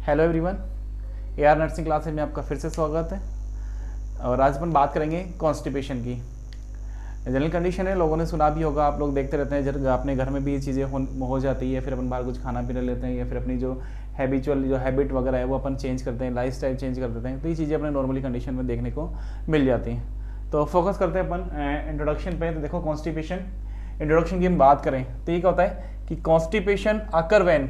Hello everyone, AR nursing classes में आपका फिर से स्वागत है। और आज अपन बात करेंगे कॉन्स्टिपेशन की। जनरल कंडीशन है, लोगों ने सुना भी होगा, आप लोग देखते रहते हैं, जब अपने घर में भी ये चीज़ें हो जाती है, फिर अपन बाहर कुछ खाना पीना लेते हैं या फिर अपनी जो हैबिट वगैरह है वो अपन चेंज करते हैं, लाइफ स्टाइल चेंज कर देते हैं, तो ये चीज़ें अपने नॉर्मली कंडीशन में देखने को मिल जाती हैं। तो फोकस करते हैं अपन इंट्रोडक्शन पे। तो देखो कॉन्स्टिपेशन, इंट्रोडक्शन की हम बात करें तो ये क्या होता है कि कॉन्स्टिपेशन अकर व्हेन,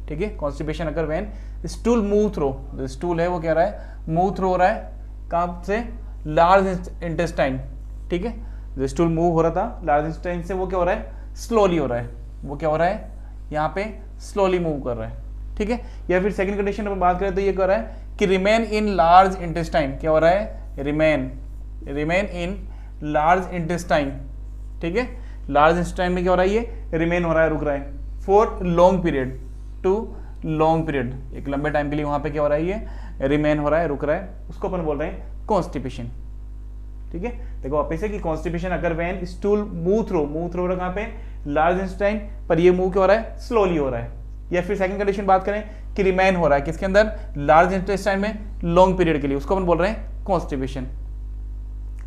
ठीक है, constipation occur when stool move through, जो स्टूल है वो कह रहा है मूव थ्रो हो रहा है कहाँ से, लार्ज इंटेस्टाइन, ठीक है, जो स्टूल मूव हो रहा था लार्ज इंटेस्टाइन से वो क्या हो रहा है, स्लोली हो रहा है, वो क्या हो रहा है यहाँ पे स्लोली मूव कर रहा है, ठीक है। या फिर सेकंड कंडीशन पर बात करें तो ये कह रहा है कि रिमेन इन लार्ज इंटेस्टाइन, क्या हो रहा है, रिमेन इन लार्ज इंटेस्टाइन, ठीक है, लार्ज इंटेस्टाइन में क्या हो रहा है, ये रिमेन हो रहा है, रुक रहा है for long period, too long period, एक लंबे टाइम के लिए वहां पे क्या हो रहा है, ये रिमेन हो रहा है, रुक रहा है, उसको अपन बोल रहे हैं कॉन्स्टिपेशन, ठीक है। देखो वापस से कि कॉन्स्टिपेशन अगर व्हेन स्टूल मूव थ्रो हो रहा है कहाँ पे, लार्ज इंटेस्टाइन, पर ये मूव क्या हो रहा है, स्लोली हो रहा है। या फिर सेकंड कंडीशन बात करें कि रिमेन हो रहा है किसके अंदर, लार्ज इंटेस्टाइन में लॉन्ग पीरियड के लिए, उसको अपन बोल रहे हैं कॉन्स्टिपेशन।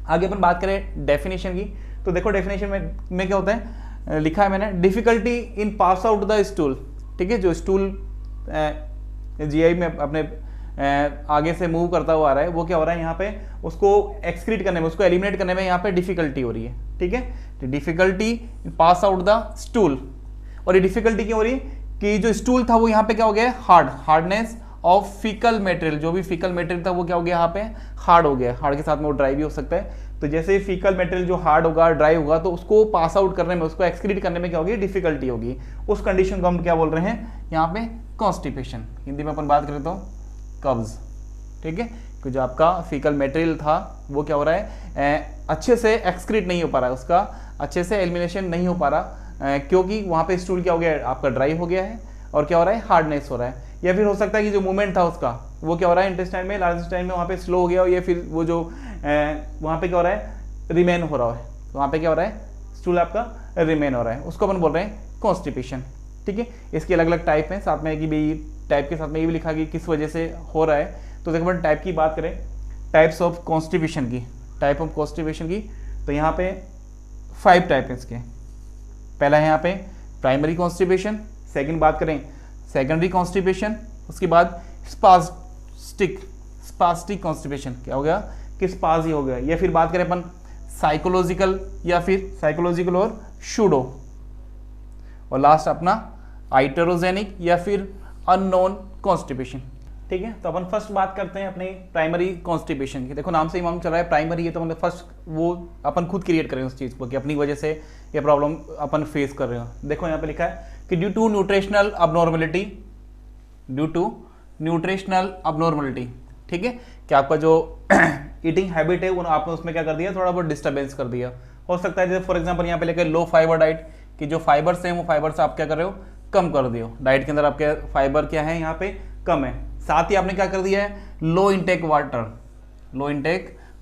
आगे अपन बात करें डेफिनेशन की, तो देखो डेफिनेशन में क्या होता है, लिखा है मैंने, difficulty in pass out the stool, ठीक है, जो स्टूल जीआई में अपने आगे से मूव करता हुआ आ रहा है, वो क्या हो रहा है यहाँ पे, उसको एक्सक्रीट करने में, उसको एलिमिनेट करने में यहाँ पे डिफिकल्टी हो रही है, ठीक है, तो difficulty pass out the stool. और ये डिफिकल्टी क्यों हो रही है कि जो स्टूल था वो यहाँ पे क्या हो गया, हार्डनेस ऑफ फीकल मटेरियल, जो भी फीकल मटेरियल था वो क्या हो गया यहाँ पे, हार्ड हो गया, हार्ड के साथ में वो ड्राई भी हो सकता है। तो जैसे ही फीकल मटेरियल जो हार्ड होगा, ड्राई होगा, तो उसको पास आउट करने में, उसको एक्सक्रीट करने में क्या होगी, डिफिकल्टी होगी। उस कंडीशन को हम क्या बोल रहे हैं यहाँ पे, कॉन्स्टिपेशन। हिंदी में अपन बात करें तो कब्ज, ठीक है, कि जो आपका फीकल मटेरियल था वो क्या हो रहा है, अच्छे से एक्सक्रीट नहीं हो पा रहा है, उसका अच्छे से एलिमिनेशन नहीं हो पा रहा, क्योंकि वहाँ पे स्टूल क्या हो गया है, आपका ड्राई हो गया है, और क्या हो रहा है, हार्डनेस हो रहा है। या फिर हो सकता है कि जो मूवमेंट था उसका वो क्या हो रहा है, इंटेस्टाइन में, लार्ज इंटेस्टाइन में वहाँ पे स्लो हो गया हो, या फिर वो जो वहाँ पे क्या हो रहा है, रिमेन हो रहा है, तो वहाँ पे क्या हो रहा है, स्टूल आपका रिमेन हो रहा है, उसको अपन बोल रहे हैं कॉन्स्टिपेशन, ठीक है। इसके अलग अलग टाइप हैं, साथ में कि भाई टाइप के साथ में ये भी लिखा कि किस वजह से हो रहा है। तो देखो अपन टाइप की बात करें, टाइप्स ऑफ कॉन्स्टिपेशन की, टाइप ऑफ कॉन्स्टिपेशन की, तो यहाँ पे 5 टाइप है इसके। पहला है यहाँ पे प्राइमरी कॉन्स्टिपेशन, सेकंड बात करें सेकेंडरी कॉन्स्टिपेशन, उसके बाद स्पास्टिक कॉन्स्टिपेशन, क्या हो गया कि स्पाजी हो गया। या फिर बात करें अपन साइकोलॉजिकल, या फिर साइकोलॉजिकल और शूडो, और लास्ट अपना आइटेरोजेनिक या फिर अननोन कॉन्स्टिपेशन, ठीक है। तो अपन फर्स्ट बात करते हैं अपने प्राइमरी कॉन्स्टिपेशन की। देखो नाम से ही मालूम चल रहा है प्राइमरी है, तो मतलब फर्स्ट वो अपन खुद क्रिएट करें उस चीज़ को कि अपनी वजह से ये प्रॉब्लम अपन फेस कर रहे हो। देखो यहाँ पे लिखा है कि ड्यू टू न्यूट्रिशनल अबनॉर्मलिटी, ठीक है, कि आपका जो ईटिंग हैबिट है वो आपने उसमें क्या कर दिया, थोड़ा बहुत डिस्टर्बेंस कर दिया। हो सकता है जैसे फॉर एग्जांपल यहाँ पे लेकर लो फाइबर डाइट, कि जो फाइबर्स हैं वो फाइबर्स आप क्या कर रहे हो, कम कर दियो, डाइट के अंदर आपके फाइबर क्या है यहाँ पे, कम है। साथ ही आपने क्या कर दिया है, लो इनटेक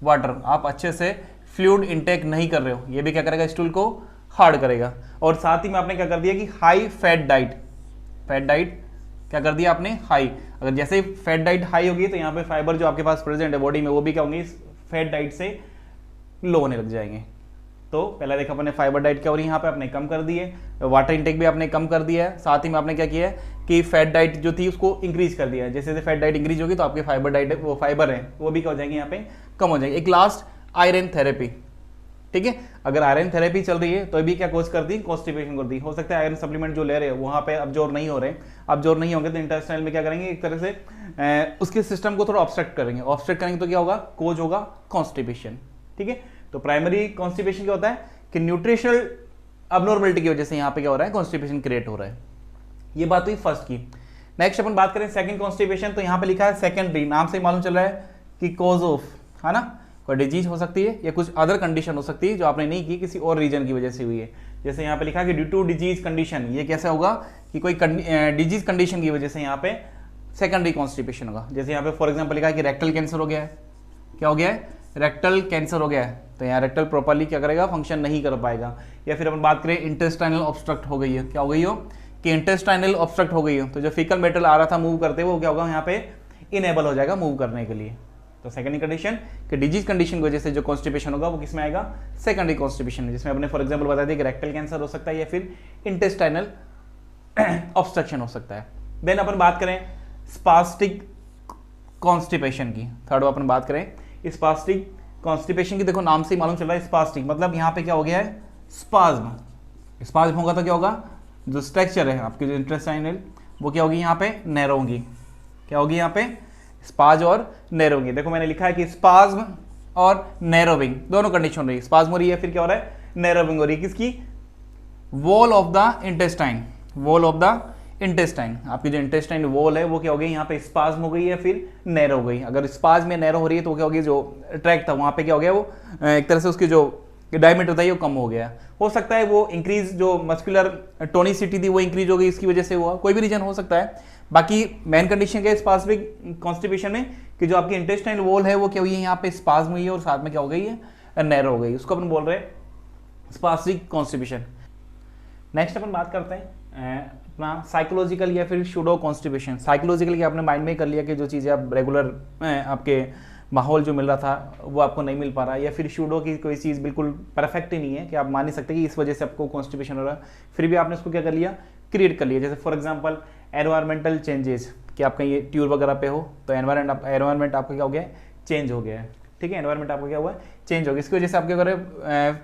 वाटर, आप अच्छे से फ्लूइड इनटेक नहीं कर रहे हो, ये भी क्या करेगा, स्टूल को हार्ड करेगा। और साथ ही में आपने क्या कर दिया कि हाई फैट डाइट क्या कर दिया आपने, हाई, अगर जैसे फैट डाइट हाई होगी तो यहाँ पे फाइबर जो आपके पास प्रेजेंट है बॉडी में वो भी क्या होंगे, इस फैट डाइट से लो होने लग जाएंगे। तो पहला देखा अपने फाइबर डाइट क्या हो रही है, यहाँ पे आपने कम कर दी है, वाटर इंटेक भी आपने कम कर दिया है, साथ ही में आपने क्या किया है कि फैट डाइट जो थी उसको इंक्रीज कर दिया है। जैसे जैसे फैट डाइट इंक्रीज होगी तो आपके फाइबर डाइट वो फाइबर है वो भी क्या हो जाएंगे, यहाँ पे कम हो जाएंगे। एक लास्ट आयरन थेरेपी, ठीक है, अगर आयरन थेरेपी चल रही है तो भी क्या कोज करती है, कॉन्स्टिपेशन करती है। हो सकता है आयरन सप्लीमेंट जो ले रहे हैं वहाँ पे अब्जॉर्ब नहीं हो रहे, अब्जॉर्ब नहीं होंगे तो इंटेस्टाइनल में क्या करेंगे, एक तरह से उसके सिस्टम को थोड़ा ऑब्स्ट्रक्ट करेंगे तो क्या होगा, कोज होगा कॉन्स्टिपेशन, ठीक है। तो प्राइमरी कॉन्स्टिपेशन क्या होता है कि न्यूट्रिशनल अबनॉर्मलिटी की वजह से यहाँ पे क्या हो रहा है, कॉन्स्टिपेशन क्रिएट हो रहा है। ये बात हुई फर्स्ट की। नेक्स्ट अपन बात करें सेकंड कॉन्स्टिपेशन, तो यहाँ पे लिखा है सेकेंडरी, नाम से मालूम चल रहा है कि कॉज ऑफ, है ना, कोई डिजीज हो सकती है या कुछ अदर कंडीशन हो सकती है जो आपने नहीं की, किसी और रीजन की वजह से हुई है। जैसे यहाँ पे लिखा है कि ड्यू टू डिजीज कंडीशन, ये कैसे होगा कि कोई डिजीज कंडीशन की वजह से यहाँ पे सेकेंडरी कॉन्स्टिपेशन होगा। जैसे यहाँ पे फॉर एग्जाम्पल लिखा है कि रेक्टल कैंसर हो गया है, क्या हो गया है, रेक्टल कैंसर हो गया है, तो यहाँ रेक्टल प्रॉपर्ली क्या करेगा, फंक्शन नहीं कर पाएगा। या फिर अपन बात करें इंटेस्टाइनल ऑब्स्ट्रक्ट हो गई है, क्या हो गई हो, कि इंटेस्टाइनल ऑब्स्ट्रक्ट हो गई हो, तो जो फीकल मेटेरियल आ रहा था मूव करते हुए वो क्या होगा यहाँ पे इनेबल हो जाएगा मूव करने के लिए। तो सेकेंडरी कंडीशन कि डिजीज कंडीशन की वजह से जो कॉन्स्टिपेशन होगा वो किसमें आएगा, सेकेंडरी कॉन्स्टिपेशन में, जिसमें अपने फॉर एग्जांपल बता दिया कि रेक्टल कैंसर हो सकता है या फिर इंटेस्टाइनल ऑब्स्ट्रक्शन हो सकता है। देन अपन बात करें स्पास्टिक कॉन्स्टिपेशन की, थर्ड अपन बात करें स्पास्टिक कॉन्स्टिपेशन की। देखो नाम से ही मालूम चल रहा है स्पास्टिक मतलब यहाँ पे क्या हो गया है, स्पाज्म। स्पाज्म होगा तो क्या होगा, जो स्ट्रक्चर है आपकी जो इंटेस्टाइनल वो क्या होगी यहाँ पे नैरो होगी, क्या होगी यहाँ पे स्पाज और नैरोविंग। देखो मैंने लिखा है कि स्पाज्म और नैरोविंग दोनों कंडीशन हो रही है, स्पाज्म हो रही है फिर क्या हो रहा है नैरोविंग हो रही है, किसकी, wall of the intestine, wall of the intestine. आपकी जो इंटेस्टाइन वॉल है वो क्या हो गई यहाँ पे स्पाज्म हो गई है फिर नैरो हो गई। अगर स्पाज्म में नैरो हो रही है तो क्या होगी, जो ट्रैक था वहां पे क्या हो गया वो एक तरह से उसकी जो डायमीटर था वो कम हो गया। हो सकता है वो इंक्रीज जो मस्कुलर टोनिसिटी थी वो इंक्रीज हो गई, इसकी वजह से हुआ, कोई भी रीजन हो सकता है। बाकी मेन कंडीशन क्या है स्पास्टिक कॉन्स्टिपेशन में कि जो आपकी इंटेस्टाइन वॉल है वो क्या हुई है यहाँ पे स्पाज्म हुई है और साथ में क्या हो गई है नैरो हो गई, उसको अपन बोल रहे हैं स्पास्टिक कॉन्स्टिपेशन। नेक्स्ट अपन बात करते हैं अपना साइकोलॉजिकल या फिर शूडो कॉन्स्टिपेशन। साइकोलॉजिकल आपने माइंड में कर लिया कि जो चीज़ें आप रेगुलर आपके माहौल जो मिल रहा था वो आपको नहीं मिल पा रहा, या फिर शूडो की कोई चीज़ बिल्कुल परफेक्ट ही नहीं है कि आप मान नहीं सकते कि इस वजह से आपको कॉन्स्टिपेशन हो रहा है, फिर भी आपने उसको क्या कर लिया, क्रिएट कर लिया। जैसे फॉर एग्जांपल एनवायरमेंटल चेंजेस, कि आप कहीं टूर वगैरह पे हो तो एनवायरमेंट आपका क्या हो गया है, चेंज हो गया है, ठीक है, एनवायरमेंट आपको क्या हुआ है, चेंज हो गया। इसकी वजह से आप क्या करें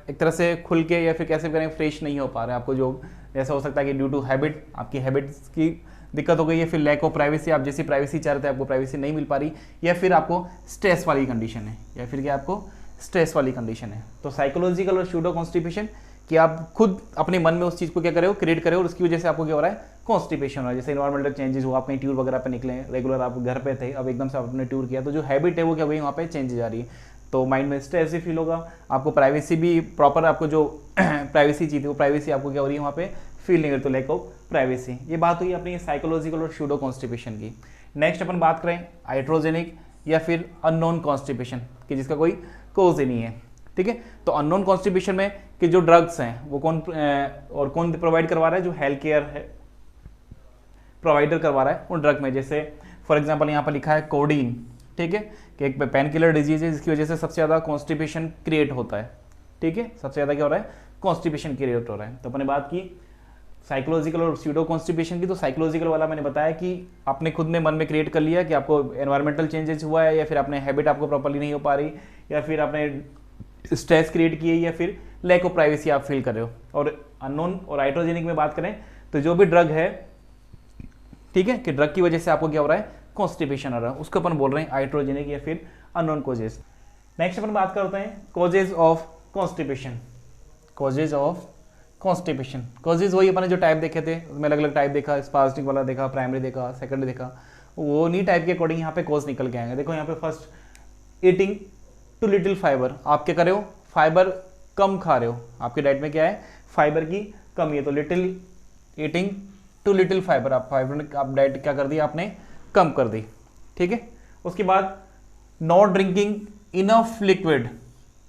एक तरह से खुल के या फिर कैसे करें फ्रेश नहीं हो पा रहे आपको, जो जैसा हो सकता है कि ड्यू टू हैबिट, आपकी हैबिट्स की दिक्कत हो गई है, फिर लैक ऑफ प्राइवेसी, आप जैसी प्राइवेसी चाह रहे थे आपको प्राइवेसी नहीं मिल पा रही, या फिर आपको स्ट्रेस वाली कंडीशन है, या फिर क्या आपको स्ट्रेस वाली कंडीशन है। तो साइकोलॉजिकल और शूडो कॉन्स्टिपेशन कि आप खुद अपने मन में उस चीज़ को क्या करें हो, क्रिएट करें और उसकी वजह से आपको क्या हो रहा है, कॉन्स्टिपेशन हो रहा है। जैसे इन्वायरमेंटल चेंजेस हो, आप कहीं टूर वगैरह पे निकले, रेगुलर आप घर पे थे, अब एकदम से आपने टूर किया तो जो हैबिट है वो क्या हो गई वहाँ पे चेंज जा रही है, तो माइंड में स्ट्रेस भी फील होगा, आपको प्राइवेसी भी प्रॉपर, आपको जो प्राइवेसी चाहिए थी वो प्राइवेसी आपको क्या हो रही है वहाँ पे फील नहीं करते, लैक ऑफ प्राइवेसी। ये बात हुई अपनी साइकोलॉजिकल और शूडो कॉन्स्टिपेशन की। नेक्स्ट अपन बात करें हाइड्रोजेनिक या फिर अननोन कॉन्स्टिपेशन कि जिसका कोई कोज ही नहीं है, ठीक है। तो अननोन कॉन्स्टिपेशन में कि जो ड्रग्स हैं वो कौन प्रोवाइड करवा रहा है, जो हेल्थ केयर है प्रोवाइडर करवा रहा है उन ड्रग में। जैसे फॉर एग्जांपल यहाँ पर लिखा है कोडीन, ठीक है, कि एक पेन किलर डिजीज है जिसकी वजह से सबसे ज़्यादा कॉन्स्टिपेशन क्रिएट होता है, ठीक है, सबसे ज़्यादा क्या हो रहा है, कॉन्स्टिपेशन क्रिएट हो रहा है। तो अपने बात की साइकोलॉजिकल और स्यूडो कॉन्स्टिपेशन की। तो साइकोलॉजिकल वाला मैंने बताया कि आपने खुद ने मन में क्रिएट कर लिया कि आपको एनवायरमेंटल चेंजेस हुआ है, या फिर आपने हैबिट आपको प्रॉपर्ली नहीं हो पा रही, या फिर आपने स्ट्रेस क्रिएट की है, या फिर लैक ऑफ प्राइवेसी आप फील कर रहे हो। और अननोन और हाइड्रोजेनिक में बात करें तो जो भी ड्रग है, ठीक है, कि ड्रग की वजह से आपको क्या हो रहा है, कॉन्स्टिपेशन हो रहा है, उसको अपन बोल रहे हैं हाइड्रोजेनिक या फिर अननोन कोजेस। नेक्स्ट अपन बात करते हैं causes of constipation. Causes of constipation, causes वही अपने जो टाइप देखे थे उसमें अलग अलग टाइप देखा, स्पास्टिक वाला देखा, प्राइमरी देखा, सेकेंडरी देखा, वो नहीं टाइप के अकॉर्डिंग यहाँ पे कॉज निकल के आएंगे। देखो यहाँ पे first eating too little fibre, आप क्या कर रहे हो, फाइबर कम खा रहे हो, आपकी डाइट में क्या है, फाइबर की कमी है, तो little eating too little fibre, आप फाइबर आप डाइट क्या कर दी, आपने कम कर दी, ठीक है। उसके बाद not drinking enough liquid,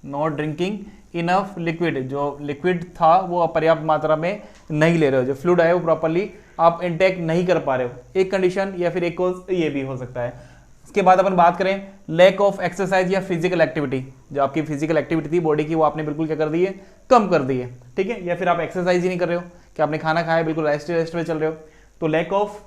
not drinking enough liquid, जो लिक्विड था वो पर्याप्त मात्रा में नहीं ले रहे हो, जो फ्लूइड है वो प्रॉपर्ली आप इंटेक नहीं कर पा रहे हो, एक कंडीशन, या फिर एक कोज ये भी हो सकता है। उसके बाद अपन बात करें लैक ऑफ एक्सरसाइज या फिजिकल एक्टिविटी, जो आपकी फिजिकल एक्टिविटी थी बॉडी की वो आपने बिल्कुल क्या कर दी है, कम कर दी है, ठीक है, या फिर आप एक्सरसाइज ही नहीं कर रहे हो, कि आपने खाना खाया बिल्कुल रेस्ट में चल रहे हो, तो लैक ऑफ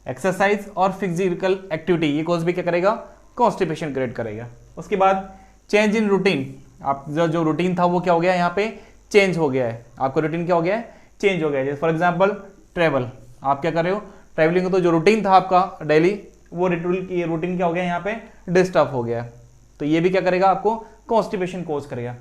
एक्सरसाइज और फिजिकल एक्टिविटी ये कोज भी क्या करेगा, कॉन्स्टिपेशन क्रिएट करेगा। उसके बाद चेंज इन रूटीन, आप जो रूटीन था वो क्या हो गया, यहाँ पे चेंज हो गया है, आपका रूटीन क्या हो गया है, चेंज हो गया है। जैसे फॉर एग्जांपल ट्रैवल, आप क्या कर रहे हो, ट्रैवलिंग, तो जो रूटीन था आपका डेली वो रूटीन क्या हो गया यहाँ पे डिस्टर्ब हो गया, तो ये भी क्या करेगा, आपको कॉन्स्टिपेशन कोज करेगा।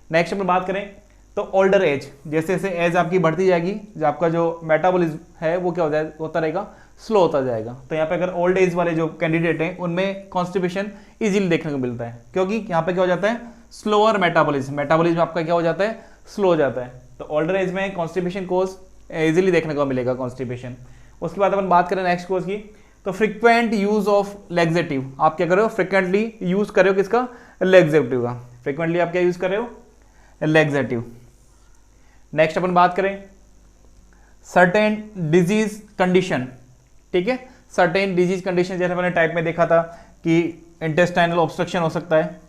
नेक्स्ट अपन बात करें तो ओल्डर एज, जैसे जैसे एज आपकी बढ़ती जाएगी, जो आपका जो मेटाबॉलिज्म है वो क्या होता रहेगा, स्लो होता जाएगा। तो यहाँ पे अगर ओल्ड एज वाले जो कैंडिडेट हैं उनमें कॉन्स्टिपेशन इजीली देखने को मिलता है, क्योंकि यहाँ पे क्या हो जाता है, स्लोअर मेटाबॉलिज्म आपका क्या हो जाता है, स्लो हो जाता है, तो ओल्डर एज में कॉन्स्टिपेशन कोज इजीली देखने को मिलेगा कॉन्स्टिपेशन। उसके बाद अपन बात करें नेक्स्ट कोज की, तो फ्रिक्वेंट यूज ऑफ लेग्जेटिव, आप क्या कर रहे हो, फ्रिक्वेंटली यूज कर रहे हो किसका, लेग्जेटिव का, फ्रिक्वेंटली आप क्या यूज कर रहे हो, लेग्जेटिव। नेक्स्ट अपन बात करें सर्टेन डिजीज कंडीशन, ठीक है, सर्टेन डिजीज कंडीशन, जैसे मैंने टाइप में देखा था कि इंटेस्टाइनल ऑब्स्ट्रक्शन हो सकता है,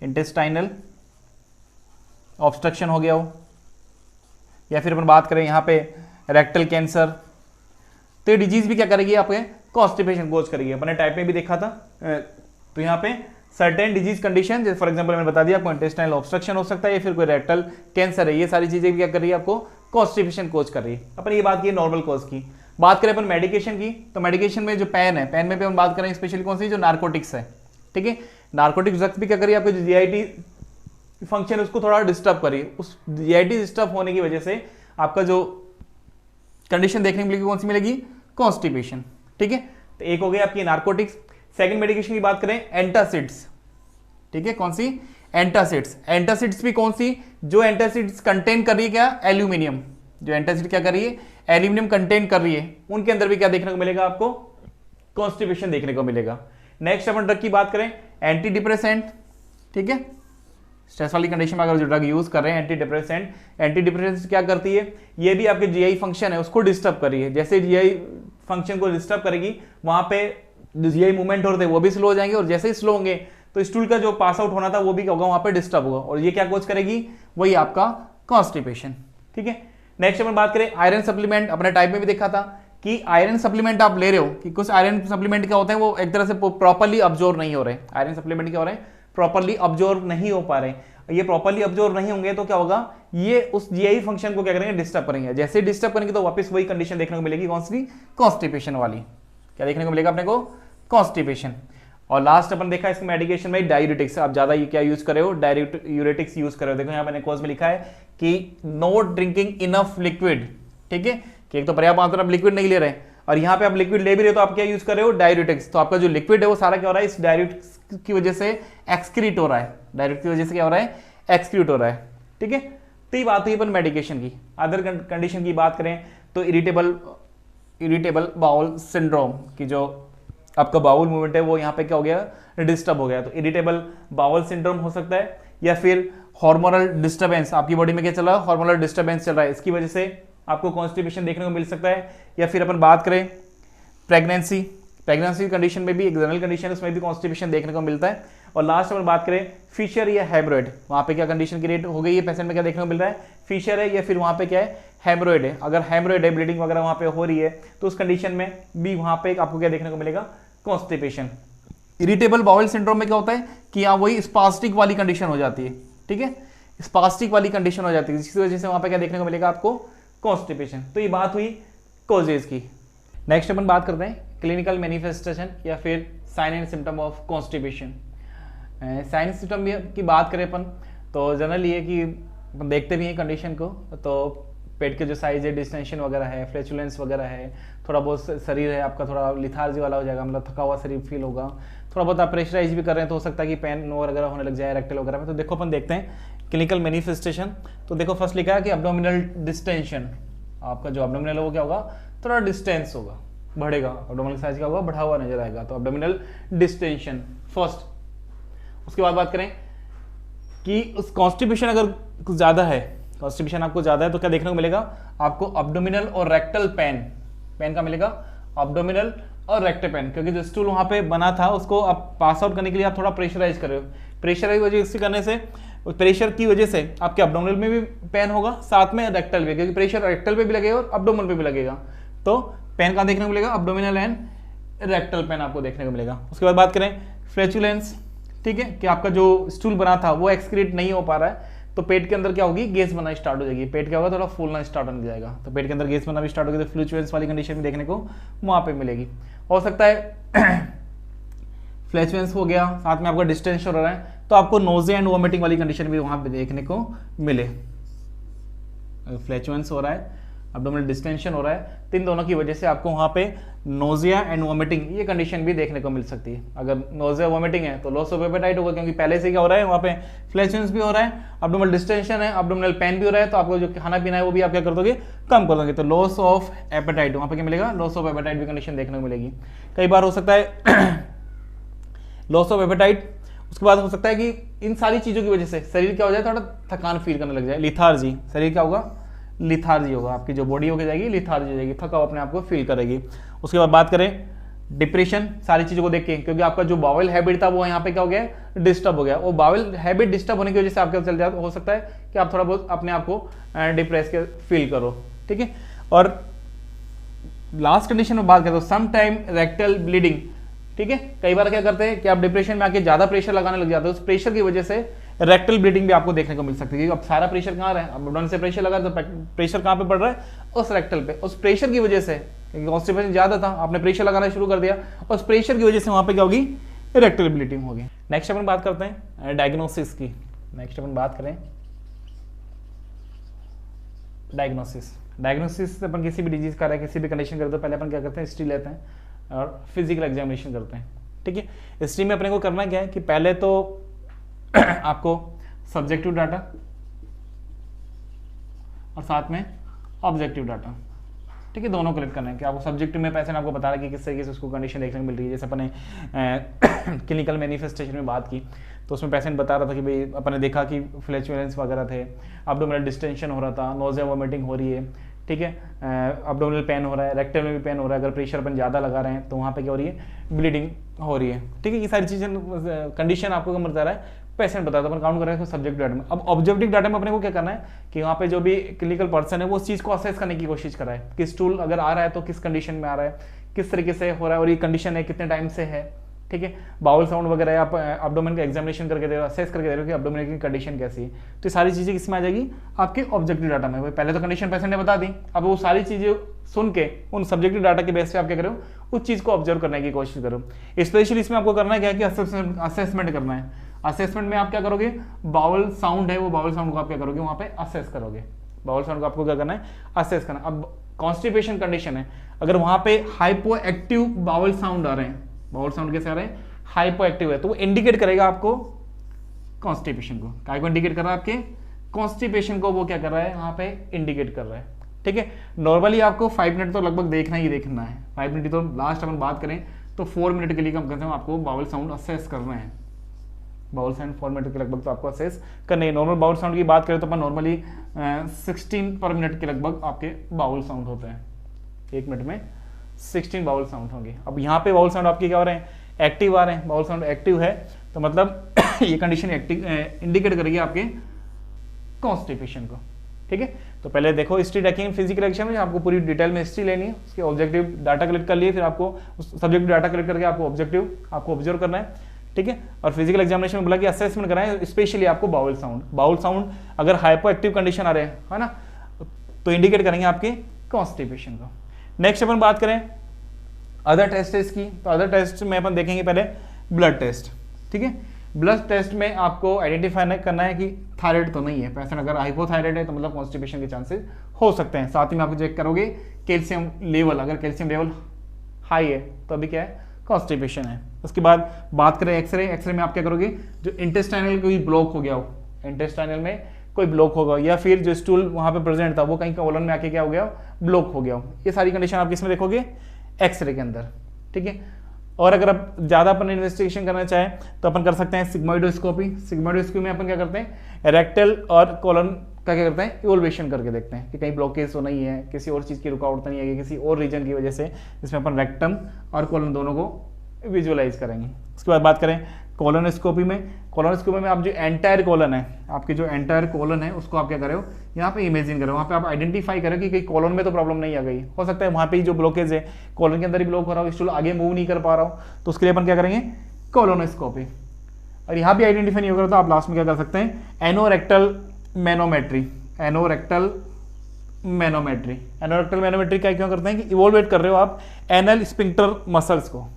इंटेस्टाइनल ऑब्स्ट्रक्शन हो गया हो, या फिर अपन बात करें यहाँ पे रेक्टल कैंसर, तो ये डिजीज भी क्या करेगी, आपके कॉन्स्टिपेशन कोज करेगी। अपने टाइप में भी देखा था, तो यहाँ पे सर्टेन डिजीज कंडीशन, जैसे फॉर एग्जांपल मैंने बता दिया आपको इंटेस्टाइनल ऑब्स्ट्रक्शन हो सकता है, या फिर कोई रेक्टल कैंसर है, ये सारी चीजें भी क्या कर रही है, आपको कॉन्स्टिपेशन कोज कर रही है। अपन ये बात की नॉर्मल कोज की। बात करें अपन मेडिकेशन की, तो मेडिकेशन में जो पेन है, पेन में भी हम बात करें स्पेशली कौन सी, जो नार्कोटिक्स है, ठीक है, नार्कोटिक ड्रग्स भी क्या करिए, आपको जो जीआईटी फंक्शन है उसको थोड़ा डिस्टर्ब करिए। उस जीआईटी डिस्टर्ब होने की वजह से आपका जो कंडीशन देखने को मिलेगी कौन सी मिलेगी, कॉन्स्टिपेशन, ठीक है। तो एक हो गया आपकी नार्कोटिक्स। सेकंड मेडिकेशन की बात करें एंटासिड्स, ठीक है, कौन सी, एंटासिड्स। एंटासिड्स भी कौन सी, जो एंटासिड्स कंटेन कर रही है क्या, एल्यूमिनियम, जो एंटासिड क्या कर रही है, एल्यूमिनियम कंटेन कर रही है, उनके अंदर भी क्या देखने को मिलेगा, आपको कॉन्स्टिपेशन देखने को मिलेगा। नेक्स्ट अपन ड्रग की बात करें एंटी डिप्रेसेंट, ठीक है, स्ट्रेस वाली कंडीशन में अगर जो ड्रग यूज कर रहे हैं एंटी डिप्रेसेंट, एंटी डिप्रेसेंट क्या करती है, ये भी आपके जीआई फंक्शन है उसको डिस्टर्ब कर रही है। जैसे जीआई फंक्शन को डिस्टर्ब करेगी, वहां पे जो जीआई मूवमेंट होते हैं वो भी स्लो हो जाएंगे, और जैसे ही स्लो होंगे तो स्टूल का जो पास आउट होना था वो भी होगा, वहां पे डिस्टर्ब होगा, और ये क्या कोज करेगी, वही आपका कॉन्स्टिपेशन, ठीक है। नेक्स्ट अपन बात करें आयरन सप्लीमेंट, अपने टाइप में भी देखा था कि आयरन सप्लीमेंट आप ले रहे हो, कि कुछ आयरन सप्लीमेंट क्या होते हैं, वो एक तरह से प्रॉपर्ली अब्जॉर्ब नहीं हो रहे। आयरन सप्लीमेंट क्या हो रहे हैं, प्रॉपर्ली अब्जॉर्ब नहीं हो पा रहे। ये प्रॉपर्ली अब्जॉर्ब नहीं होंगे तो क्या होगा, ये उस जीआई फंक्शन को क्या करेंगे, डिस्टर्ब करेंगे। जैसे ही डिस्टर्ब करेंगे तो वापस वही कंडीशन देखने को मिलेगी, कौन सी, कॉन्स्टिपेशन वाली। क्या देखने को मिलेगा अपने को, कॉन्स्टिपेशन। और लास्ट अपन देखा इसके मेडिकेशन में डाययूरेटिक्स, आप ज्यादा ये क्या यूज कर रहे हो, डाययूरेटिक्स यूज कर रहे हो। देखो यहाँ मैंने कोर्स में लिखा है कि नो ड्रिंकिंग इनफ लिक्विड, ठीक है, कि एक तो पर्याप्त मात्रा में लिक्विड नहीं ले रहे, और यहाँ पे आप लिक्विड ले भी रहे हो तो आप क्या यूज कर रहे हो, डाययूरेटिक्स। तो आपका जो लिक्विड है वो सारा क्या हो रहा है, इस डाययूरेटिक्स की वजह से एक्सक्रीट हो रहा है, डायरेक्ट की वजह से क्या हो रहा है, एक्सक्रीट हो रहा है, ठीक है। तो ये बात हुई अपन मेडिकेशन की। अदर कंडीशन की बात करें तो इरिटेबल बाउल सिंड्रोम की जो आपका बाउल मूवमेंट है वो यहाँ पे क्या हो गया, डिस्टर्ब हो गया। तो इरिटेबल बाउल सिंड्रोम हो सकता है, या फिर हार्मोनल डिस्टर्बेंस, आपकी बॉडी में क्या चल रहा है, हार्मोनल डिस्टर्बेंस चल रहा है, इसकी वजह से आपको कॉन्स्टिपेशन देखने को मिल सकता है। या फिर अपन बात करें प्रेगनेंसी कंडीशन में भी, एक जनरल कंडीशन है उसमें भी कॉन्स्टिपेशन देखने को मिलता है। और लास्ट अपन बात करें फिशर या हेमरॉइड, वहां पे क्या कंडीशन क्रिएट हो गई है, पेशेंट में क्या देखने को मिल रहा है, फिशर है, या फिर वहां पे क्या है, हेमरॉइड है। अगर हेमरॉइड है, ब्लीडिंग वगैरह वहां पे हो रही है, तो उस कंडीशन में भी वहां पे आपको क्या देखने को मिलेगा, कॉन्स्टिपेशन। इरिटेबल बाउल सिंड्रोम में क्या होता है कि यहाँ वही स्पास्टिक वाली कंडीशन हो जाती है, ठीक है, स्पास्टिक वाली कंडीशन हो जाती है, जिसकी वजह से वहां पे क्या देखने को मिलेगा, आपको कॉन्स्टिपेशन। तो ये बात हुई कॉजेज की। नेक्स्ट अपन बात करते हैं क्लिनिकल मैनिफेस्टेशन या फिर sign and symptom of constipation. Sign symptom की बात करें अपन तो जनरली ये कि अपन देखते भी हैं कंडीशन को, तो पेट के जो साइज है, डिस्टेंशन वगैरह है, फ्लैचुलेंस वगैरह है, थोड़ा बहुत शरीर है आपका थोड़ा लिथार्जी वाला हो जाएगा, मतलब थका हुआ शरीर फील होगा, थोड़ा बहुत आप प्रेशराइज भी कर रहे हैं तो हो सकता है कि पेन वगैरह होने लग जाए रेक्टल वगैरह में। तो देखो अपन देखते हैं क्लिनिकल मैनिफेस्टेशन। तो देखो फर्स्ट लिखा है कि एब्डोमिनल डिस्टेंशन, आपका जो एब्डोमिनल है वो क्या होगा, थोड़ा डिस्टेंस होगा, बढ़ेगा, एब्डोमिनल साइज क्या होगा, बढ़ा हुआ नजर आएगा, तो एब्डोमिनल डिस्टेंशन फर्स्ट। उसके बाद बात करें कि उस कॉन्स्टिपेशन अगर कुछ ज्यादा है, कॉन्स्टिपेशन आपको ज्यादा है तो क्या देखने को मिलेगा, आपको एब्डोमिनल और रेक्टल पेन का मिलेगा, एब्डोमिनल और रेक्टल पेन, क्योंकि जो स्टूल वहां पे बना था उसको आप पास आउट करने के लिए आप थोड़ा प्रेशराइज कर रहे हो। प्रेशराइज वजह से करने से, प्रेशर की वजह से आपके एब्डोमिनल में भी पेन होगा, साथ में रेक्टल भी, क्योंकि प्रेशर रेक्टल पे भी लगेगा और एब्डोमिनल पे भी लगेगा। तो पेन कहाँ देखने को मिलेगा, एब्डोमिनल एंड रेक्टल पेन आपको देखने को मिलेगा। उसके बाद बात करें फ्लैचुलेंस, ठीक है, कि आपका जो स्टूल बना था वो एक्सक्रीट नहीं हो पा रहा है, तो पेट के अंदर क्या होगी, गैस बनना स्टार्ट हो जाएगी, पेट क्या होगा, थोड़ा फूलना स्टार्ट होने जाएगा, तो पेट के अंदर गैस बनना भी स्टार्ट होगी, तो फ्लैचुलेंस वाली कंडीशन भी देखने को वहां पे मिलेगी। हो सकता है फ्लैचुलेंस हो गया, साथ में आपका डिस्टेंशन हो रहा है, तो आपको नोजिया एंड वोमिटिंग वाली कंडीशन भी वहां पे देखने को मिले। फ्लैचुलेंस हो रहा है, एब्डोमिनल डिस्टेंशन हो रहा है, तो इन दोनों की वजह से आपको वहां पे नोजिया एंड वोमिटिंग ये कंडीशन भी देखने को मिल सकती है। अगर नोजिया वोमिटिंग है तो लॉस ऑफ एपेटाइट होगा, क्योंकि पहले से क्या हो रहा है, वहां पे फ्लैचुलेंस भी हो रहा है, एब्डोमिनल डिस्टेंशन है, एब्डोमिनल पेन भी हो रहा है, तो आपको जो खाना पीना है वो भी आप क्या कर दोगे, कम कर दोगे, तो लॉस ऑफ एपेटाइट वहां पे क्या मिलेगा, लॉस ऑफ एपेटाइट भी कंडीशन देखने को मिलेगी। कई बार हो सकता है लॉस ऑफ एपेटाइट, उसके बाद हो सकता है कि इन सारी चीजों की वजह से शरीर क्या हो जाए, थोड़ा थकान फील करने लग जाए, लिथार्जी, शरीर क्या होगा, लिथार्जी होगा, आपकी जो बॉडी हो जाएगी लिथार्जी हो जाएगी, थका अपने आप को फील करेगी। उसके बाद बात करें डिप्रेशन, सारी चीज़ों को देख के, क्योंकि आपका जो बाउल हैबिट था वो यहाँ पे क्या हो गया, डिस्टर्ब हो गया। वो बाउल हैबिट डिस्टर्ब होने की वजह से आपके चल जाए, हो सकता है कि आप थोड़ा बहुत अपने आप को डिप्रेस के फील करो, ठीक है। और लास्ट कंडीशन में बात करते हो सम टाइम रेक्टल ब्लीडिंग, ठीक है। कई बार क्या करते हैं कि आप डिप्रेशन में आके ज्यादा प्रेशर लगाने लग जाते हो, उस प्रेशर की वजह से रेक्टल ब्लीडिंग भी आपको देखने को मिल सकती है। अब सारा प्रेशर कहाँ रहा है, अबडोमेन से प्रेशर लगा तो प्रेशर कहाँ पे पड़ रहा है, उस रेक्टल पे। उस प्रेशर की वजह से, क्योंकि कॉन्स्टिपेशन ज्यादा था, आपने प्रेशर लगाना शुरू कर दिया, उस प्रेशर की वजह से वहां पे क्या होगी, रेक्टल ब्लीडिंग होगी। नेक्स्ट अपन बात करते हैं डायग्नोसिस की। नेक्स्ट अपन बात करें डायग्नोसिस से अपन किसी भी डिजीज का, किसी भी कंडीशन करते हैं, पहले अपन क्या करते हैं, हिस्ट्री लेते हैं और फिजिकल एग्जामिनेशन करते हैं, ठीक है। हिस्ट्री में अपने को करना क्या है कि पहले तो आपको सब्जेक्टिव डाटा और साथ में ऑब्जेक्टिव डाटा, ठीक है, दोनों कलेक्ट करना है। कि आपको सब्जेक्टिव में पैसे आपको बता रहा है कि किस तरीके से उसको कंडीशन देखने को मिल रही है। जैसे अपने क्लिनिकल मैनिफेस्टेशन में बात की तो उसमें पेशेंट बता रहा था कि भाई अपने देखा कि फ्लैचुलेंस वगैरह थे, अब्डोमिनल डिस्टेंशन हो रहा था, नोजिया वोमिटिंग हो रही है, ठीक है, अब्डोमिनल पेन हो रहा है, रेक्टल में भी पेन हो रहा है, अगर प्रेशर अपन ज़्यादा लगा रहे हैं तो वहाँ पे क्या हो रही है, ब्लीडिंग हो रही है, ठीक है। ये सारी चीज़ें कंडीशन आपको कम बता रहा है, पेशेंट बताता है, अपन काउंट कर रहे हैं सब्जेक्टिव डाटा में। अब ऑब्जेक्टिव डाटा में अपने को क्या करना है कि वहाँ पे जो भी क्लिनिकल पर्सन है वो उस चीज़ को असेस करने की कोशिश कर रहा है कि स्टूल अगर आ रहा है तो किस कंडीशन में आ रहा है, किस तरीके से हो रहा है और ये कंडीशन है कितने टाइम से है, ठीक है। बाउल साउंड वगैरह आप अब्डोमेन का एग्जामिनेशन करके दे रहे हो, असेस करके दे रहे हो कि अब्डोमेन की कंडीशन कैसी है। तो ये सारी चीज़ें किसमें आ जाएगी, आपके ऑब्जेक्टिव डाटा में। पहले तो कंडीशन पेशेंट ने बता दी, अब वो सारी चीज़ें सुन के उन सब्जेक्टिव डाटा के बेस पे आप क्या करो, उस चीज़ को ऑब्जर्व करने की कोशिश करो। स्पेशली इसमें आपको करना है क्या कि असेसमेंट करना है। असेसमेंट में आप क्या करोगे, बाउल साउंड है, वो बाउल साउंड को आप क्या करोगे, वहाँ पे असेस करोगे। बाउल साउंड को आपको क्या करना है, असेस करना। अब कॉन्स्टिपेशन कंडीशन है, अगर वहाँ पे हाइपो एक्टिव बाउल साउंड आ रहे हैं, बाउल साउंड कैसे आ रहे हैं, हाइपो एक्टिव है, तो वो इंडिकेट करेगा आपको कॉन्स्टिपेशन को। काय को इंडिकेट कर रहा है, आपके कॉन्स्टिपेशन को वो क्या कर रहा है, वहाँ पे इंडिकेट कर रहा है, ठीक है। नॉर्मली आपको 5 मिनट तो लगभग देखना ही देखना है, 5 मिनट तो लास्ट अपन बात करें तो 4 मिनट के लिए कम करते हैं आपको बाउल साउंड असेस करना है। बाउल साउंड 4 मिनट के लगभग तो आपको असेस करना है। नॉर्मल बाउल साउंड की बात करें तो अपन नॉर्मली 16 पर मिनट के लगभग आपके बाउल साउंड होते हैं, 1 मिनट में 16 बाउल साउंड होंगे। अब यहाँ पे बाउल साउंड आपके क्या हो रहे हैं, एक्टिव आ रहे हैं। बाउल साउंड एक्टिव है तो मतलब ये कंडीशन एक्टिव इंडिकेट करेगी आपके कॉन्स्टिपेशन को, ठीक है। तो पहले देखो हिस्ट्री रखेंगे फिजिकल एग्जाम में, आपको पूरी डिटेल में हिस्ट्री लेनी है, उसके ऑब्जेक्टिव डाटा कलेक्ट कर लिए, फिर आपको सब्जेक्टिव डाटा कलेक्ट करके आपको ऑब्जेक्टिव आपको ऑब्जर्व करना है, ठीक है। और फिजिकल एग्जामिनेशन में बोला कि असेसमेंट करना है, स्पेशली आपको बाउल साउंड अगर हाइपो एक्टिव कंडीशन आ रहे हैं, है ना, तो इंडिकेट करेंगे आपके कॉन्स्टिपेशन को। नेक्स्ट अपन बात करें अदर टेस्ट की, तो अदर टेस्ट में अपन देखेंगे पहले ब्लड टेस्ट, ठीक है। ब्लड टेस्ट में आपको आइडेंटिफाई करना है कि थायराइड तो नहीं है। पेशेंट अगर हाइपोथायराइड है तो मतलब कॉन्स्टिपेशन के चांसेस हो सकते हैं। साथ ही में आप चेक करोगे कैल्शियम लेवल, अगर कैल्शियम लेवल हाई है तो अभी क्या है, कॉन्स्टिपेशन है। उसके बाद बात करें एक्सरे में आप क्या करोगे, जो इंटेस्टाइनल कोई ब्लॉक हो गया हो, इंटेस्टाइनल में कोई ब्लॉक होगा या फिर जो स्टूल वहाँ पे प्रेजेंट था वो कहीं कोलन में आके क्या हो गया, ब्लॉक हो गया हो, ये सारी कंडीशन आप किसमें देखोगे, एक्सरे के अंदर, ठीक है। और अगर आप ज़्यादा अपन इन्वेस्टिगेशन करना चाहें तो अपन कर सकते हैं सिग्मोइडोस्कोपी। सिग्मोइडोस्कोपी में अपन क्या करते हैं, रेक्टल और कोलन का क्या करते हैं, इवोल्वेशन करके देखते हैं कि कहीं ब्लॉकेज तो नहीं है, किसी और चीज़ की रुकावट तो नहीं है, किसी और रीजन की वजह से, जिसमें अपन रेक्टम और कोलन दोनों को विजुअलाइज करेंगे। उसके बाद बात करें कोलोनोस्कोपी में आप जो एंटायर कोलन है, आपकी जो एंटायर कोलन है उसको आप क्या कर रहे हो, यहाँ पे इमेजिन करो, वहाँ पे आप आइडेंटिफाई करो कि कहीं कोलन में तो प्रॉब्लम नहीं आ गई, हो सकता है वहाँ पे जो ब्लॉकेज है कोलन के अंदर ही ब्लॉक हो रहा हो, स्टूल आगे मूव नहीं कर पा रहा हो, तो उसके लिए अपन क्या करेंगे, कोलोनोस्कोपी। और यहाँ भी आइडेंटिफाई नहीं होगा तो आप लास्ट में क्या कर सकते हैं, एनोरेक्टल मैनोमेट्री। एनोरेक्टल मैनोमेट्री क्या क्यों करते हैं कि इवोल्वेट कर रहे हो आप एनल स्फिंक्टर मसल्स को,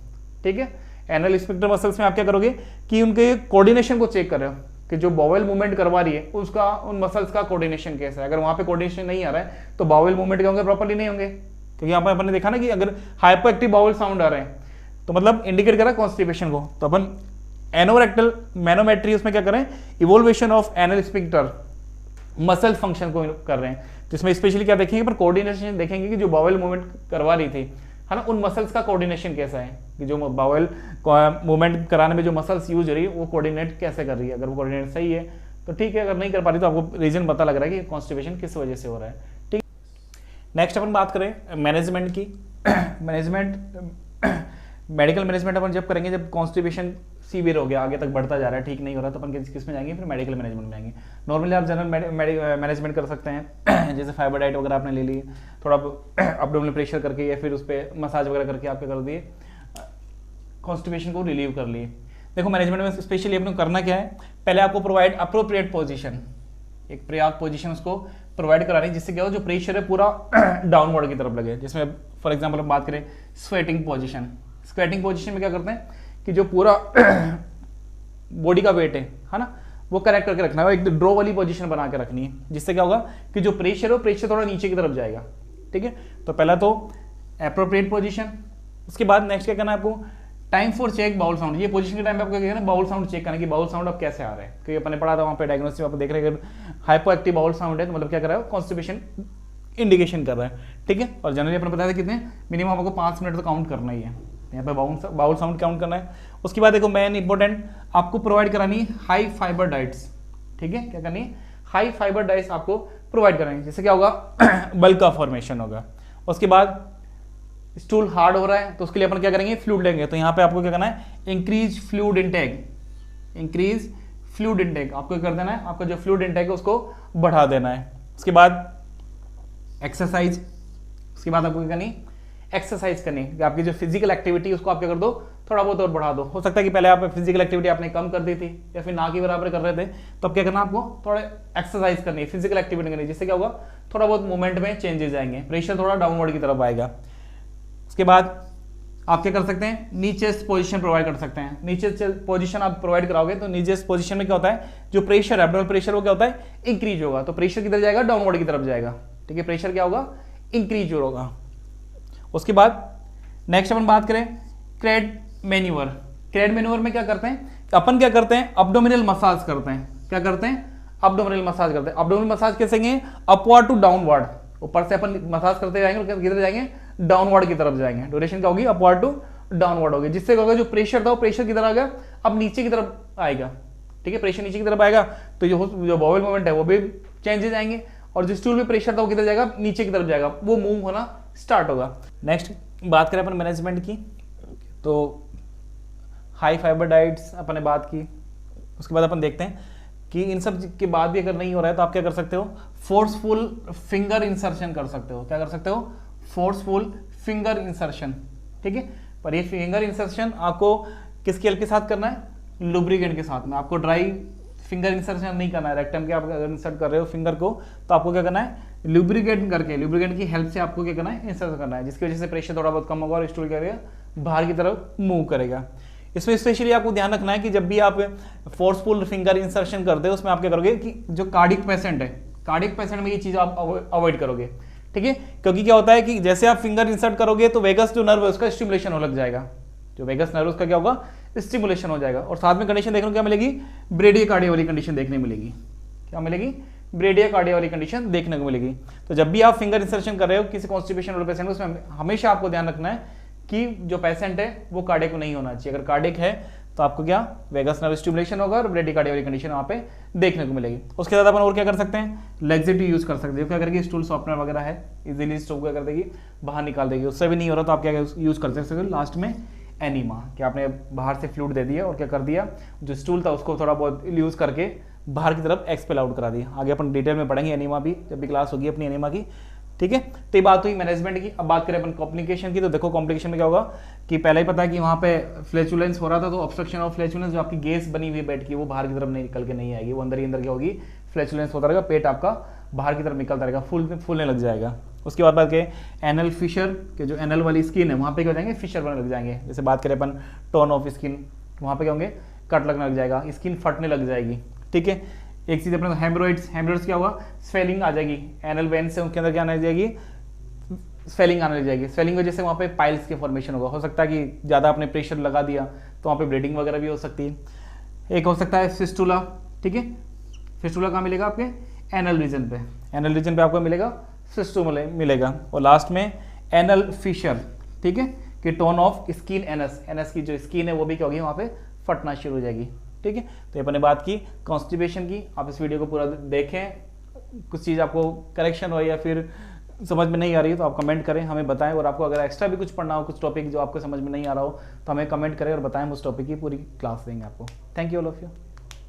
ठीक है। एनल स्फिंक्टर मसल्स में आप क्या करोगे कि उनके कोऑर्डिनेशन को चेक कर रहे हो कि जो बाउल मूवमेंट करवा रही है उसका उन मसल्स का कोऑर्डिनेशन कैसा है। अगर वहां पे कोऑर्डिनेशन नहीं आ रहा है तो बाउल मूवमेंट क्या होंगे, प्रॉपर्ली नहीं होंगे। क्योंकि यहाँ पर अपन ने देखा ना कि अगर हाइपो एक्टिव बाउल साउंड आ रहे हैं तो मतलब इंडिकेट कर रहा है कॉन्स्टिपेशन को। तो अपन एनोरेक्टल मैनोमेट्री उसमें क्या करें, evolution of anal sphincter muscle function को कर रहे हैं, जिसमें स्पेशली क्या देखेंगे, पर कोऑर्डिनेशन देखेंगे कि जो बाउल मूवमेंट करवा रही थी, है ना, उन मसल्स का कोऑर्डिनेशन कैसा है, कि जो बाउल मूवमेंट कराने में जो मसल्स यूज हो रही है वो कोऑर्डिनेट कैसे कर रही है। अगर वो कोऑर्डिनेट सही है तो ठीक है, अगर नहीं कर पा रही तो आपको रीजन पता लग रहा है कि कॉन्स्टिपेशन किस वजह से हो रहा है, ठीक है। नेक्स्ट अपन बात करें मैनेजमेंट की। मैनेजमेंट, मेडिकल मैनेजमेंट अपन जब करेंगे जब कॉन्स्टिपेशन सीवियर हो गया, आगे तक बढ़ता जा रहा है, ठीक नहीं हो रहा, तो अपन किस में जाएंगे, फिर मेडिकल मैनेजमेंट में जाएंगे। नॉर्मली आप जनरल मैनेजमेंट कर सकते हैं, जैसे फाइबर डाइट वगैरह आपने ले ली, थोड़ा एब्डोमिनल प्रेशर करके या फिर उस पर मसाज वगैरह करके आपके कर दिए, कॉन्स्टिपेशन को रिलीव कर लिए। देखो मैनेजमेंट में स्पेशली अपने करना क्या है, पहले आपको प्रोवाइड अप्रोप्रिएट पोजीशन, एक पर्याप्त पोजीशन उसको प्रोवाइड करानी, जिससे क्या हो जो प्रेशर है पूरा डाउनवर्ड की तरफ लगे। जिसमें फॉर एग्जांपल हम बात करें स्वेटिंग पोजीशन, स्वेटिंग पोजीशन में क्या करते हैं कि जो पूरा बॉडी का वेट है ना, वो करेक्ट करके रखना है, एक ड्रॉ वाली पोजीशन बना के रखनी है, जिससे क्या होगा कि जो प्रेशर है प्रेशर थोड़ा नीचे की तरफ जाएगा। ठीक है, तो पहला तो एप्रोप्रिएट पोजीशन। उसके बाद नेक्स्ट क्या करना है आपको, time for check bowel sound. ये पोजीशन के टाइम पे आपको क्या करना है, बाउल साउंड चेक करना कि बाउल साउंड अब कैसे आ रहा है, क्योंकि अपन ने पढ़ा था वहाँ पे डायग्नोसिस में आप देख रहे हैं हाइपो एक्टिव बाउल साउंड है, तो मतलब क्या कर रहा है, कॉन्स्टिपेशन इंडिकेशन कर रहा है। ठीक है, और जनरली अपन बताया था कितने मिनिमम आपको 5 मिनट तो काउंट करना ही है, यहाँ पे बाउल साउंड काउंट करना है। उसके बाद देखो मेन इंपॉर्टेंट आपको प्रोवाइड करानी है हाई फाइबर डाइट्स। ठीक है, क्या करनी है, हाई फाइबर डाइट्स आपको प्रोवाइड करानी है, जिससे क्या होगा बल्क का फॉर्मेशन होगा। उसके बाद स्टूल हार्ड हो रहा है तो उसके लिए अपन क्या करेंगे, फ्लूइड लेंगे। तो यहाँ पे आपको क्या करना है, increase fluid intake, increase fluid intake आपको कर देना है, आपका जो फ्लूइड इनटेक है उसको बढ़ा देना है। उसके बाद एक्सरसाइज, उसके बाद आपको क्या करनी, एक्सरसाइज करनी है, आपकी जो फिजिकल एक्टिविटी उसको आप क्या कर दो, थोड़ा बहुत और बढ़ा दो। हो सकता है कि पहले आप फिजिकल एक्टिविटी आपने कम कर दी थी या फिर ना के बराबर कर रहे थे, तो अब क्या करना आपको, थोड़ा एक्सरसाइज करनी है, फिजिकल एक्टिविटी करनी है, जिससे क्या होगा थोड़ा बहुत मूवमेंट में चेंजेस आएंगे, प्रेशर थोड़ा डाउनवर्ड की तरफ आएगा। उसके बाद आप क्या कर सकते हैं, नीचे पोजीशन प्रोवाइड कर सकते हैं। नीचे पोजीशन आप प्रोवाइड कराओगे तो नीचे पोजीशन में क्या होता है, जो प्रेशर एब्डोमिनल प्रेशर वो क्या होता है, इंक्रीज होगा, तो प्रेशर किधर जाएगा, डाउनवर्ड की तरफ जाएगा। ठीक है, प्रेशर क्या होगा, इंक्रीज होगा। उसके बाद नेक्स्ट अपन बात करें क्रेड मैन्यूवर। क्रेड मैन्यूवर में क्या करते हैं, अपन क्या करते हैं, अब्डोमिनल मसाज करते हैं। क्या करते हैं, अब्डोमिनल मसाज करते हैं। अब्डोमिनल मसाज कैसे करेंगे, अपवर्ड टू डाउनवर्ड, ऊपर से अपन मसाज करते जाएंगे और किधर जाएंगे, डाउनवर्ड की तरफ जाएंगे। ड्यूरेशन क्या होगी, अपवर्ड टू डाउनवर्ड होगी, जिससे क्या होगा जो प्रेशर था वो प्रेशर किधर आ गया, अब नीचे की तरफ आएगा। ठीक है, प्रेशर नीचे की तरफ आएगा तो जो बाउल मूवमेंट है वो भी चेंजेस आएंगे, और जो स्टूल में प्रेशर था वो किधर जाएगा, नीचे की तरफ जाएगा, वो मूव होना स्टार्ट होगा। नेक्स्ट बात करें अपन मैनेजमेंट की, तो हाई फाइबर डाइट्स अपन ने बात की। उसके बाद अपन देखते हैं कि इन सब के बाद भी अगर नहीं हो रहा है तो आप क्या कर सकते हो, फोर्सफुल फिंगर इंसर्शन कर सकते हो। क्या कर सकते हो, फोर्सफुल फिंगर इंसर्शन। ठीक है, पर ये फिंगर इंसर्शन आपको किसके हेल्प के साथ करना है, लुब्रिकेंट के साथ में। आपको ड्राई फिंगर इंसर्शन नहीं करना है। रेक्टम के आप अगर इंसर्ट कर रहे हो फिंगर को, तो आपको क्या करना है, लुब्रिकेट करके, लुब्रिकेंट की हेल्प से आपको क्या करना है, इंसर्ट करना है, जिसकी वजह से प्रेशर थोड़ा बहुत कम होगा और स्टूल करेगा बाहर की तरफ मूव करेगा। इसमें स्पेशली आपको ध्यान रखना है कि जब भी आप फोर्सफुल फिंगर इंसर्शन करते हो उसमें आप क्या करोगे कि जो कार्डिक पेशेंट है, कार्डिक पेशेंट में ये चीज आप अवॉइड करोगे। ठीक है, क्योंकि क्या होता है कि जैसे आप फिंगर इंसर्ट करोगे तो वेगस जो नर्व है उसका स्टिमुलेशन होने लग जाएगा, जो वेगस नर्व उसका क्या होगा, स्टिमुलेशन हो जाएगा, और साथ में कंडीशन देखने को क्या मिलेगी, ब्रेडिकार्डिया वाली कंडीशन देखने मिलेगी। क्या मिलेगी, ब्रेडिकार्डिया वाली कंडीशन देखने को मिलेगी। तो जब भी आप फिंगर इंसर्शन कर रहे हो किसी कॉन्स्टिपेशन वाले पेशेंट, उसमें हमेशा आपको ध्यान रखना है कि जो पेशेंट है वो कार्डियक नहीं होना चाहिए। अगर कार्डियक है तो आपको क्या, वेगस नर्व स्टिमुलेशन होगा और ब्रेडिकार्डिया वाली कंडीशन वहाँ पे देखने को मिलेगी। उसके बाद अपन और क्या कर सकते हैं, लेग्जिटी यूज कर सकते हैं। क्या करेगी, स्टूल सॉफ्टनर वगैरह है, इजीली स्टूल क्या कर देगी, बाहर निकाल देगी। उससे भी नहीं हो रहा तो आप क्या यूज कर सकते हो, लास्ट में एनीमा, कि आपने बाहर से फ्लूइड दे दिया और क्या कर दिया, जो स्टूल था उसको थोड़ा बहुत यूज करके बाहर की तरफ एक्सपेल आउट करा दिया। आगे अपन डिटेल में पढ़ेंगे एनीमा भी, जब भी क्लास होगी अपनी एनीमा की। ठीक है, तो ये बात हुई मैनेजमेंट की। अब बात करें अपन कॉम्प्लिकेशन की, तो देखो कॉम्प्लिकेशन में क्या होगा कि पहले ही पता है कि वहाँ पे फ्लैचुलेंस हो रहा था, तो ऑब्स्ट्रक्शन ऑफ फ्लैचुलेंस, जो आपकी गैस बनी हुई बेड की वो बाहर की तरफ नहीं निकल के नहीं आएगी, वो अंदर ही अंदर क्या होगी, फ्लैचुलेंस होता रहेगा, पेट आपका बाहर की तरफ निकलता रहेगा, फूलने लग जाएगा। उसके बाद बात करें एनल फिशर के, जो एनल वाली स्किन है वहाँ पे क्या हो जाएंगे, फिशर बनने लग जाएंगे। जैसे बात करें अपन टोन ऑफ स्किन, वहाँ पे क्या होंगे, कट लगने लग जाएगा, स्किन फटने लग जाएगी। ठीक है, एक चीज अपने हेमरोइड्स, हेमरोइड्स क्या होगा, स्वेलिंग आ जाएगी, एनल वेन से उनके अंदर क्या आने जाएगी, स्वेलिंग आने लग जाएगी। स्वेलिंग वजह से वहाँ पे पाइल्स के फॉर्मेशन होगा। हो सकता है कि ज़्यादा आपने प्रेशर लगा दिया तो वहाँ पे ब्लीडिंग वगैरह भी हो सकती है। एक हो सकता है फिस्टुला। ठीक है, फिस्टुला कहाँ मिलेगा, आपके एनल रीजन पे, एनल रीजन पे आपको मिलेगा फिस्टुला मिलेगा। और लास्ट में एनल फिशर। ठीक है, कि tone of skin anus, anus की जो स्किन है वो भी क्या होगी, वहाँ पे फटना शुरू हो जाएगी। ठीक है, तो अपन ने बात की कॉन्स्टिपेशन की। आप इस वीडियो को पूरा देखें, कुछ चीज़ आपको करेक्शन हो या फिर समझ में नहीं आ रही है तो आप कमेंट करें, हमें बताएं। और आपको अगर एक्स्ट्रा भी कुछ पढ़ना हो, कुछ टॉपिक जो आपको समझ में नहीं आ रहा हो, तो हमें कमेंट करें और बताएं, उस टॉपिक की पूरी क्लास देंगे आपको। Thank you all of you.